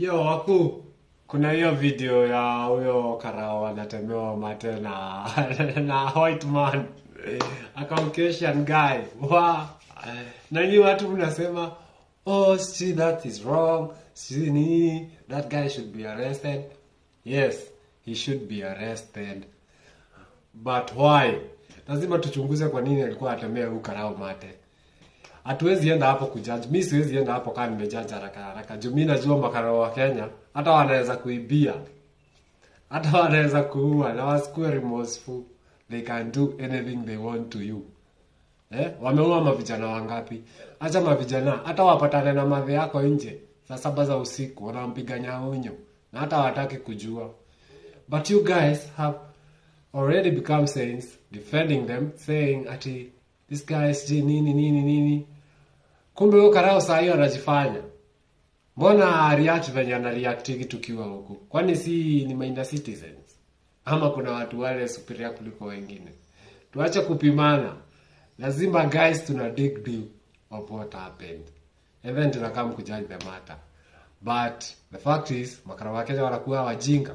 Yo waku, kuna hiyo video ya huyo karao anatemewa mate na na white man a Caucasian guy. Na nyi watu mnasema, oh, see, that is wrong. See, that guy should be arrested. Yes, he should be arrested. But why? Lazima tuchunguze kwa nini alikuwa atemea huyu karao mate. Hatuwezi enda hapo kujudge. Mimi siwezi enda hapo kama nimejudge haraka haraka. Juu mimi najua makarao wa Kenya hata wanaweza kuibia. Hata wanaweza kuua na wasikuwe remorseful. They can do anything they want to you. Wameua mavijana wangapi? Acha mavijana hata wapatane na madhe yako nje saa 7 za usiku wanampiga nyaunyo na hata hawataki kujua. But you guys have already become saints defending them, saying ati this guy is nini. Kumbe huyo karao saa hiyo anajifanya. Mbona react venye ana react tukiwa huku? Kwani si ni minor citizens? Ama kuna watu wale superior kuliko wengine? Tuache kupimana. Lazima guys tuna dig deep of what happened. And then tunakam kujudge the matter. But the fact is makarao wa Kenya wanakuwa wajinga.